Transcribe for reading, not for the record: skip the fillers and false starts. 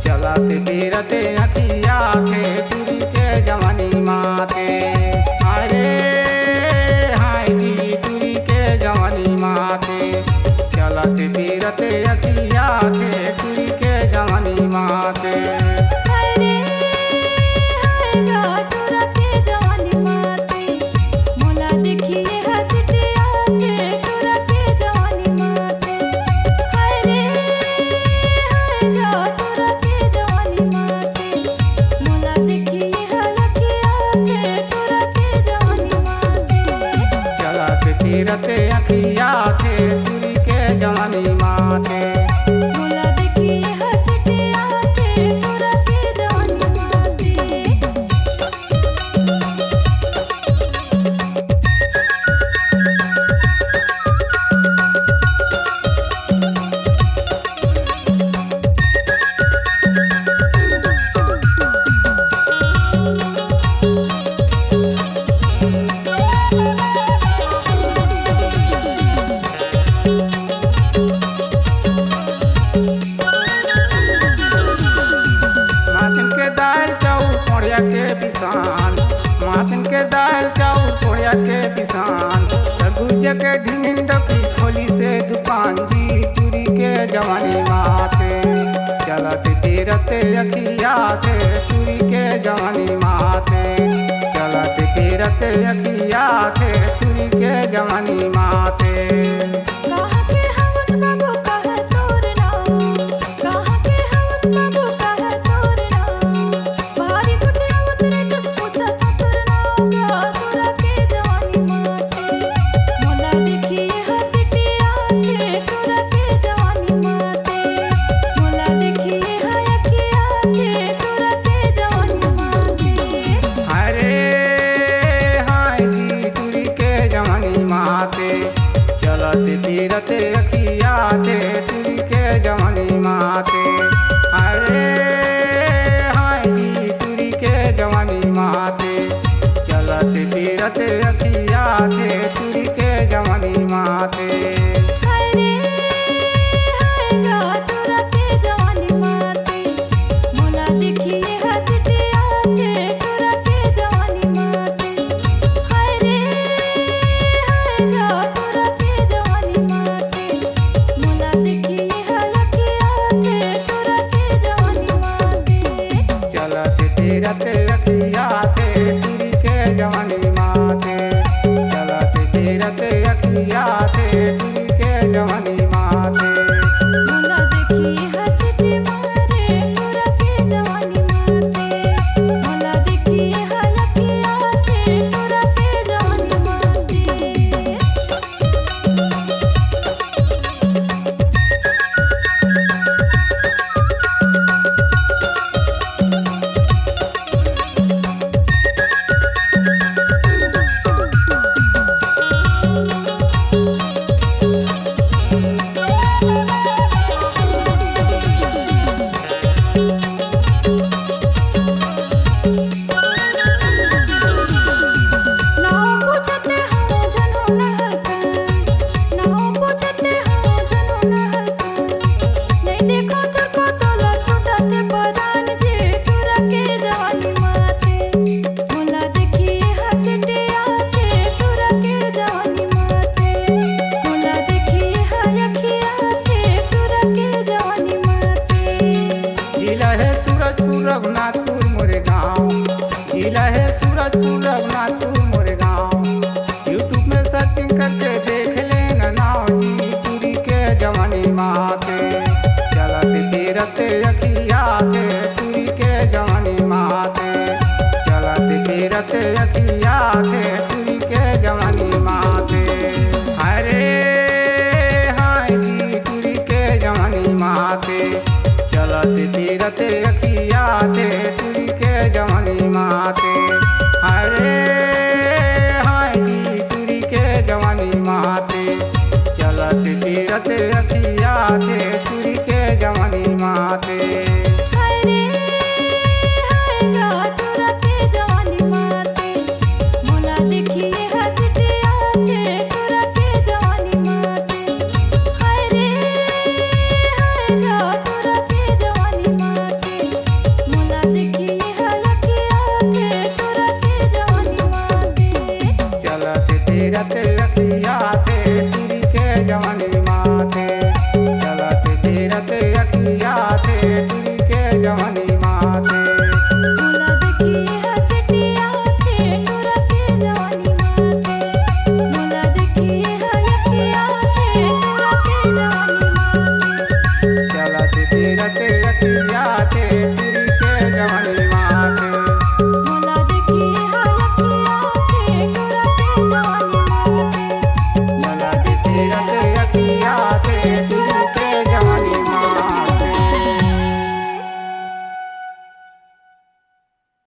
चलत फिरते अखिया थे तुरी के जवानी माते। अरे हाय जी तुरी के जवानी माते, चलत फिरते अखिया थे तुरी के जवानी माते। फिरते अखिया थे तुरी के जवानी माते। माथिन के दाल चाउर पोड़िया के पिसान, सरगुज के ढिंड की खोली से दुकान जी तुरी के जवानी माते। चलत फिरते अखिया थे तुरी के जवानी माते। चलत फिरते अखिया थे तुरी के जवानी माते। चलत फिरते अखिया थे तुरी के जवानी माते। अरे हाय जी तुरी के जवानी माते, चलत फिरते अखिया थे तुरी के जवानी माते। फिरते अखिया थे तुरी के जवानी माते। चलत फिरते अखिया थे तुरी के जवानी माते। रघुनाथपुर मोरे गाँव, जिला है सूरजपुर रघुनाथपुर मोरे गाँव। यूट्यूब में सर्चिंग करके देख लेना नाव जी तुरी के जवानी माते। चलत फिरते अखिया थे तुरी के जवानी माते। चलत फिरते अखिया थे तुरी के जवानी माते। अरे हाय जी तुरी के जवानी माते। चलत फिरते अखिया थे तुरी के जवानी माते। अरे हाय जी तुरी के जवानी माते, चलत तीरथ अखिया थे तुरी के जवानी माते। तीरथ अखिया थे तुरी के जवानी माते, चलत तीरथ अखिया थे तुरी के जवानी माते।